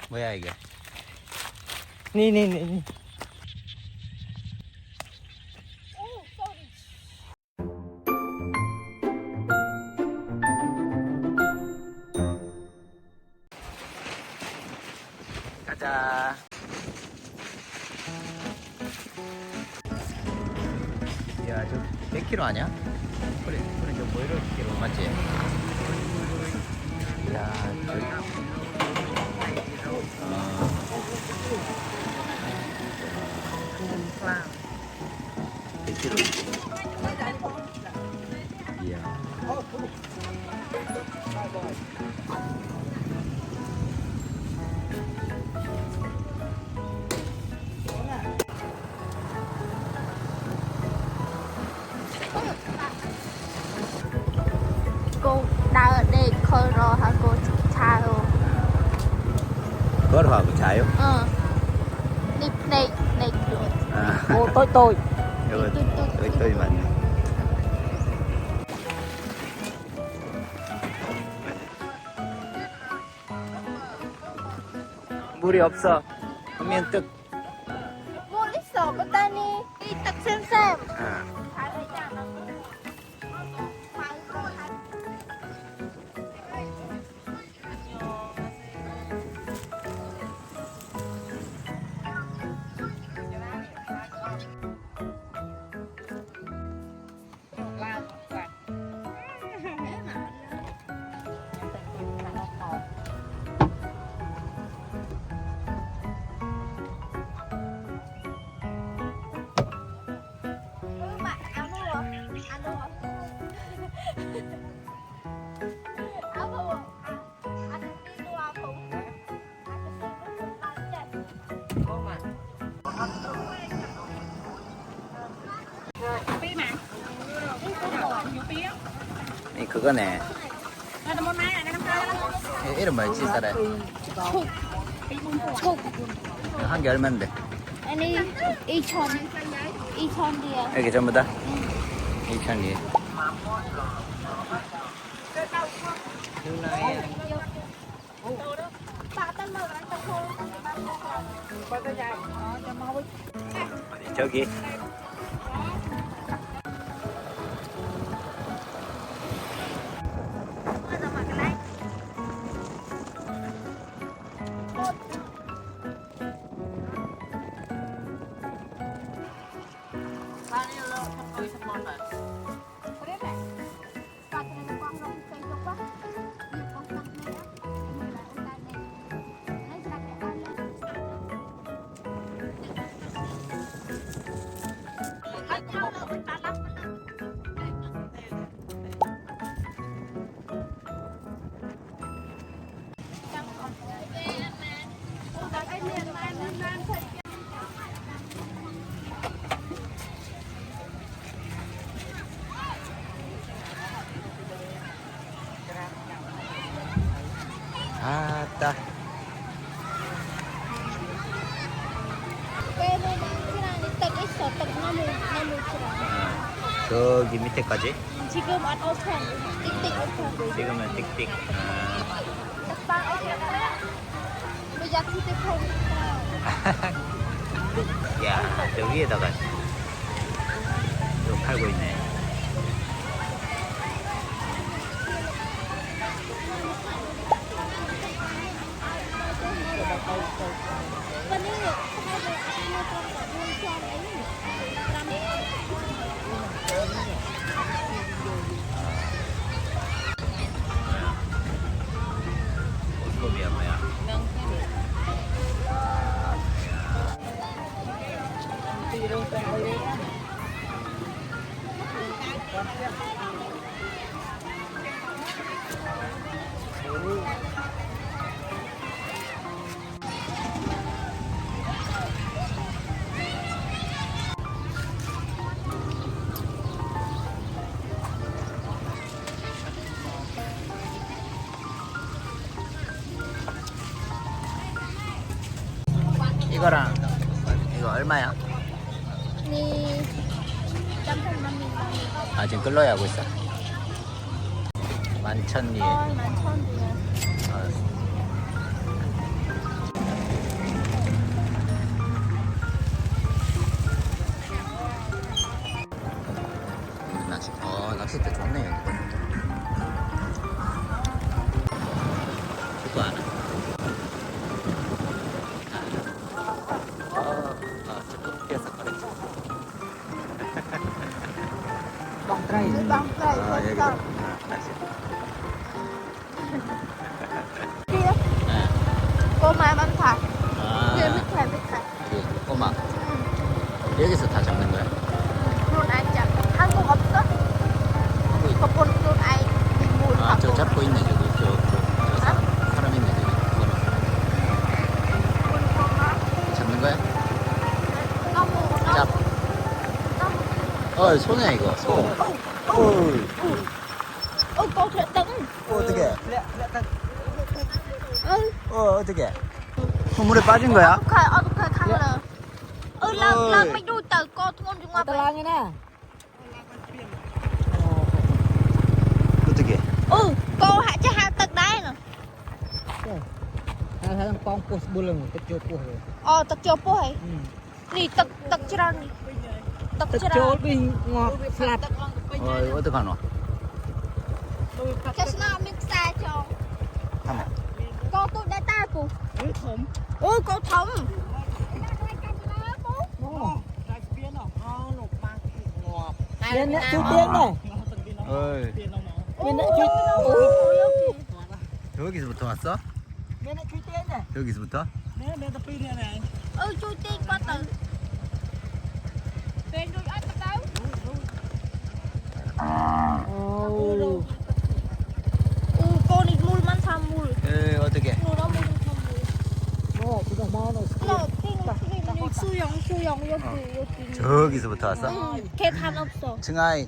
뭐야 이게? 니. 가자. 야, 저 100km 아니야? 그래, 저 뭐 이렇게 km 맞지? 야, 저기. 100km. 이야. Cô đau ở đây khơi rồi hả cô chào 걸어가고 자요? đi đây đây được 아, 오, tôi. 이거 또 맞네. 물이 없어. 하면 뜨. vô lít sổ của ta đi tập xem 아. phải ở nhà nó 이 그거네. 이름 뭐였지, 사래? 촉 한 개 얼마인데? 아니 2천 뒤에 이렇게 전부 다? 2,000원. 저기. 아따. 저기 밑에까지? 지금 안 오픈 띡띡 오픈 지금은 띡띡. 딱방 오픈 bây giờ 휴대폰 야, 저 위에다가 이거 팔고 있네.วันนี้ให้ไปเอาตรงกับวงจรไอ้นี่ตามนี้ 오스톱이야 뭐야? 이거랑 이거 얼마야? 니 짬뽕라면 아 지금 끌러야 하고 있어. 11,000리. ôi mà thon thì 알았어. 거 하나. 저거 깨서 그랬지. Bang tray. Bang tray. 아, 여기. 다시. Kia. Cô mà băng thạch. Kia 아, mít thạch. 여기 꼬막. 여기서 다 잡는 거야? Luôn anh chặt. 한국 없어? 하고 있- 거본 luôn anh đi mua 아, 저 잡고 있네, 저기. 사람 있네, 저기. 그거는. 잡는 거야? nó mua nó 잡. nó 손이야, 이거. 손. cô sẽ tấn 어떻게? ừ 어떻게? 물에 빠진 거야? 어떡해 khăn lờ lần mấy đuôi từ cô thôn chung Tao lang nè. 어떻게? cô hãy cho hai tật đấy nè Hal hal pong pos bulung kecil pos. tật chưa po hay nì tật chưa nì tật chưa Kecil bi ngọt slap. 어떡하노? cái nào mình xa cho 하면. cô tôi đã ta cô cô thống Bên nè chú tiên này. 어이. Bên nè chú. 여기서부터 왔어? Bên nè chú tiên này. 여기서부터? chui tiên qua từ bên đuôi anh bắt đầu Oh. cô đi mua mắm tham mua 어떻게? mua đó mua tham mua Oh, sudah mau no. nó cái 수영 여기 저기서부터 왔어? 계단 없어 증아이.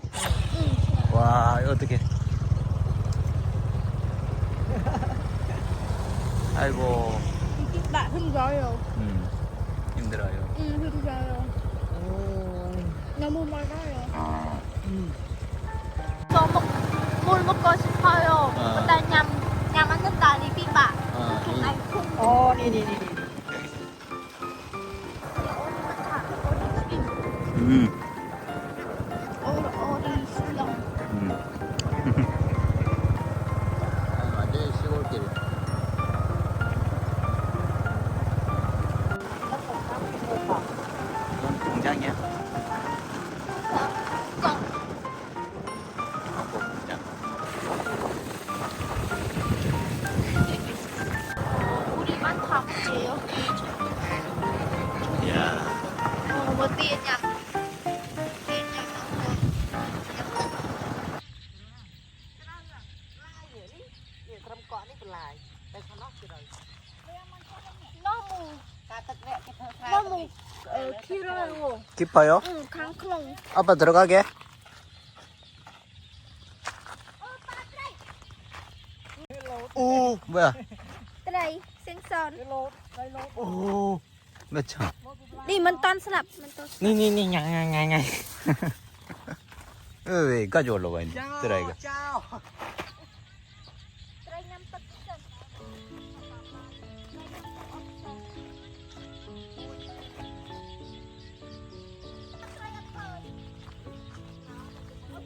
와, 어떻게? 아이고. bạn 힘들어요 힘들어요. 힘들어요 Oh. 너무 많아요 물 먹고 싶어요 근데 냠 먹는다 이 비바 좀 아이 쿵 Oh, ni ni ni. 어디 수영 완전 시골길. 이건 공장이야? 공장. 우리만 담지요 이야. 뭐 tiền Kerem kok ni belai. Tes mana sudah. 너무 Katek nek kita 너무 길어요 깊어요? 응 강클롱 아빠 들어가게. 오, 뭐야? đây 생선 오, 몇 천? đi mình toàn slap mình toàn Ni ni ni nhang nhang nhang nhang. 왜 여기까지 올라가 있네? 드라이가. Ciao. đây 5 tấc chân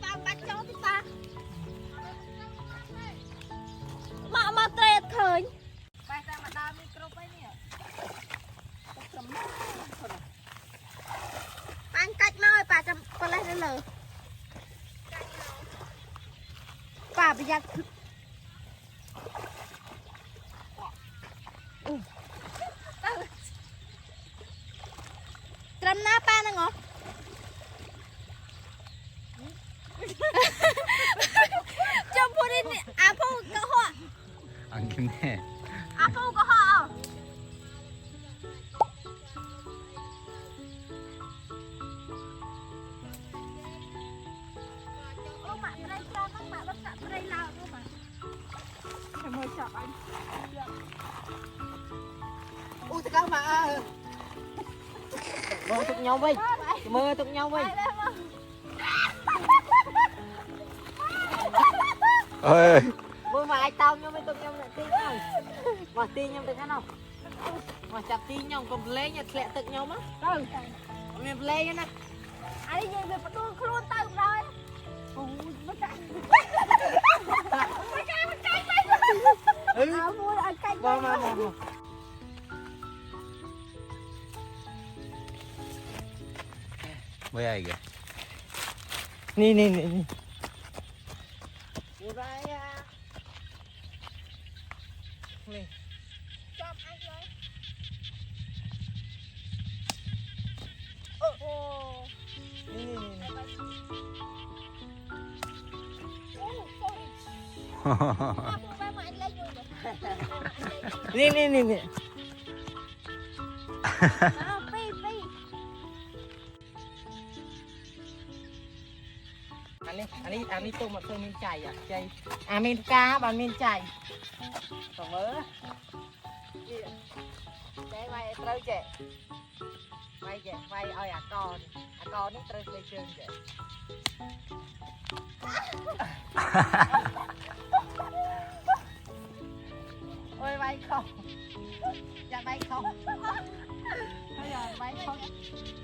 ba bắt cháu thì ba mà trai thời Pai sama dah mikro pai ni. bạn cách nói bà chăm con lấy lên lờ bà bây giờ trầm na ba nè ngó cho phụ đi à phụ có họ 안 깊네. à phụ có họ ô mà đây cho nó mà bắt sẵn đây lao thôi mà phải mời chọn anh Ui tao mà. Mơ tụi nhau vậy. Mơ tụi nhau vậy. 어이. Mơ mà ai tao nhau với tụi nhau lại tin nhau. Mà tin nhau được cái nào? Mà chặt tin nhau còn lấy nhặt lẹ tụi nhau má. ừ Mình lấy nha nè. ai đi về bắt đuôi luôn tao rồi ôi nó chạy nó chạy เอาพูดเอาใกล้ มามามา 뭐야 이게? นี่นี่นี่ อยู่ไรอ่ะ นี่ จับอันเลยโอ้โห นี่นี่ โอ้ sorry ไปหมายเลขอยู่เลย นี่นี่นี่นี่ อ้าวไป อันนี้ตัวมันเคยมีใจอ่ะใจมีกาบานมีใจสมมติใจไว้เตยเจไว้เจไว้เอาอากรนี่เตยเลยเชิงเจโอ้ยไว้เขาอยากไว้เขาเขาอยากไว้เขา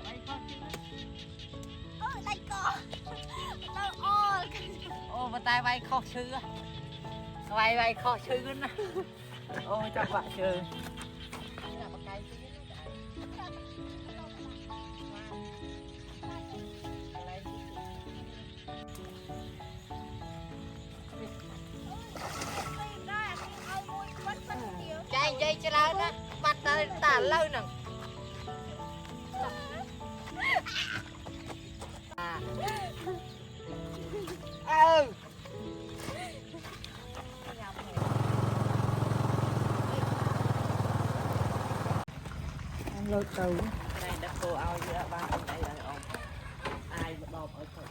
ไว้เขา เออได้ก่อนเราอ้อกัน โอ้มาตายไว้ข้อชื่อไว้ข้อชื่อนะโอ้จับปะชื่อจับปะไก่ซื้อไม่ได้เอามวยวัดมันเดียว ใจจะแล้วนะบัดตาเล่าหนังเออ เราเต่า này đặt cô ao giữa ba bên đây là ông ai mà đòm ở khỏi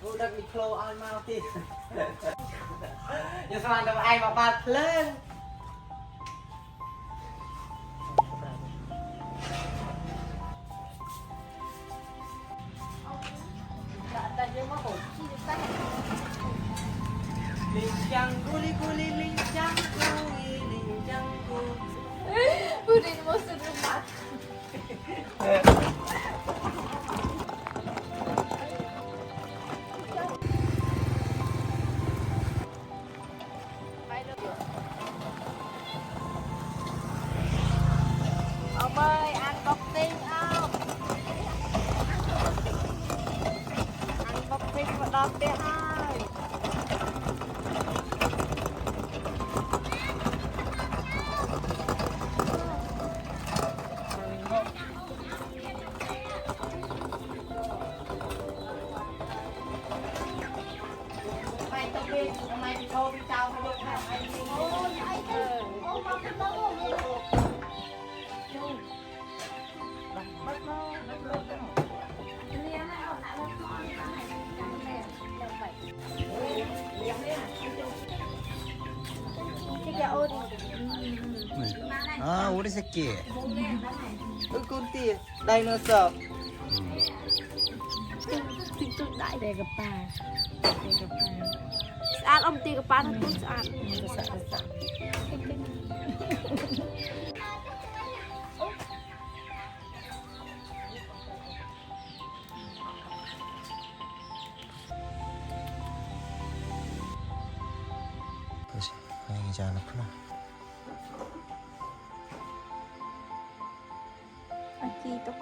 cô đặt micro ao mau thì nhưng sao đâu ai mà bật lên Linh chăng guli linh chăng gu Udah mau sedemat. Ông ơi ăn bọc tin không? Ăn bọc tin một đợt đi hai. mày tập đi mày đi thôi đi chào mày được hả mày đi Ôi anh ơi, ôi bọc tin đâu rồi? 아 우리 새끼. con tỉa dinosaur Thích tụi đại để gặp bà. Saat ông tì gặp bà nó cũng saat. 그렇지. 다행이지 않았구나. Anh chi tóc